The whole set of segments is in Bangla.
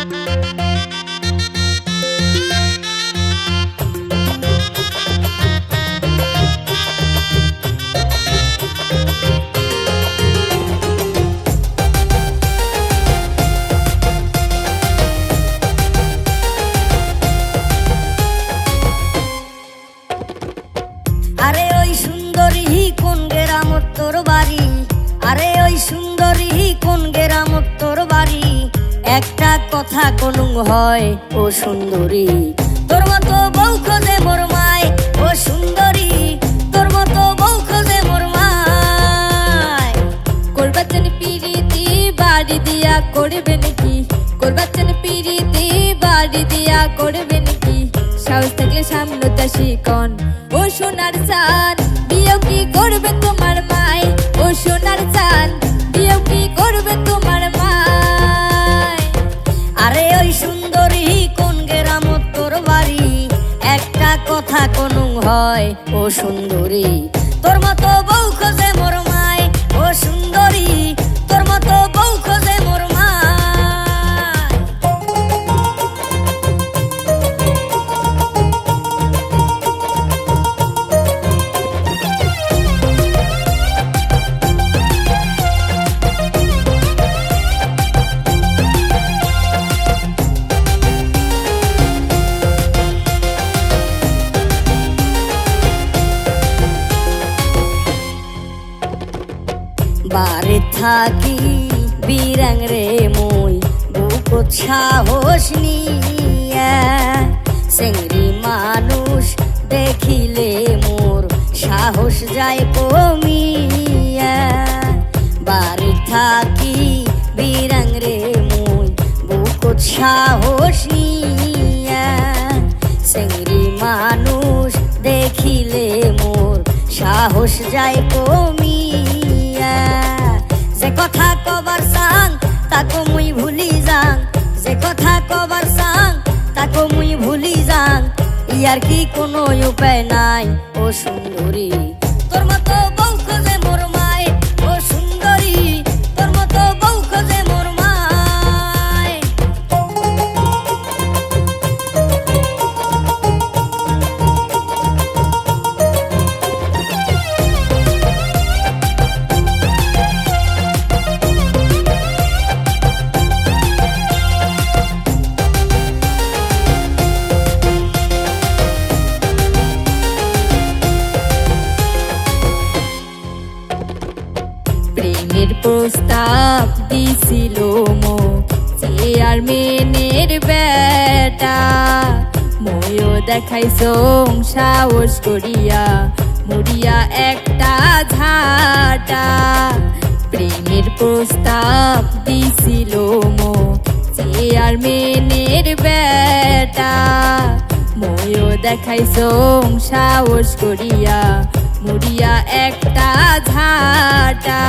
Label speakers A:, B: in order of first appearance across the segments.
A: আরে ওই সুন্দরী কোন গ্রামত তোর বাড়ি? আরে ওই সুন্দরী কোন গ্রামত তোর বাড়ি? একটা কথা কোনুং হয় ও সুন্দরী, তোর মতো বউ খোঁজে মোর মায়। ও সুন্দরী, তোর মতো বউ খোঁজে মোর মায়।
B: করবাচন পিরিতি বাড়ি দিয়া করবে নাকি? করবাচন পিরিতি বাড়ি দিয়া করবে নাকি? সাহস থাকলে সামনে দাসী কন ও সোনার চান, বিয়েও কি করবে তোমার মায়? ও সোনার চান, বিয়েও কি করবে তোমার মায়?
A: আরে ওই সুন্দরী কোন গ্রামত তোর বাড়ি? একটা কথা কোনুং হয় ও সুন্দরী, তোর মতো বউ খোঁজে মোর মায়। ও সুন্দরী, তোর মতো বউ খোঁজে মোর মায়। বারে থাকি বিরাং রে মুই বুকত সাহস নিয়া, সেংরি মানুষ দেখিলে মোর সাহস যায় কমিয়া। বারে থাকি বিরাং রে মুই বুকত সাহস নিয়া, সেংরি মানুষ দেখিলে মোর সাহস যায় কমিয়া। যে কথা কবার চাং তাকো মুই ভুলি যাং, যে কথা কবার চাং তাকো মুই ভুলি যাং। ইয়ার কি কোনো উপায় নাই ও সুন্দরী, তোর মতো বউ খোঁজে মোর মায়। ও সুন্দরী, তোর মতো বউ খোঁজে মোর মায়।
B: প্রেমের প্রস্তাব দিছিল মো চেয়ারম্যানের বেটা, ময়ও দেখাইছ সাহস করিয়া মরিয়া একটা ঝাঁটা। প্রেমের প্রস্তাব দিছিল মো চেয়ারম্যানের বেটা, ময়ও দেখাইছ সাহস করিয়া মরিয়া একটা ঝাঁটা।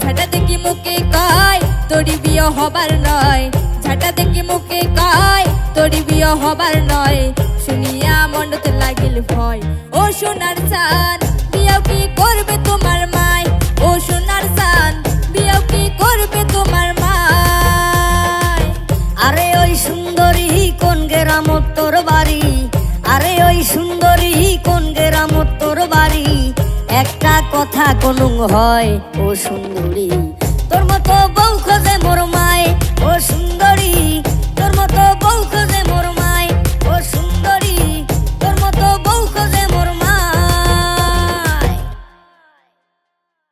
B: ঝাঁটা দেখি মুখে কয় তোরি বিয়ে হবার নয়, ঝাঁটা দেখি মুখে কয় তোরি বিয়ে হবার নয়। শুনিয়া মনতে লাগিল ভয় ও সোনার চান, বিয়েও কি করবে তোমার মায়? ও সোনার চান, বিয়েও কি করবে তোমার মায়?
A: আরে ওই সুন্দরী কোন গ্রামত তোর বাড়ি? আরে ওই সুন্দরী কোন গ্রামত তোর বাড়ি? একটা কথা কোনুং হয় ও সুন্দরী, তোর মতো বউ খোঁজে মোর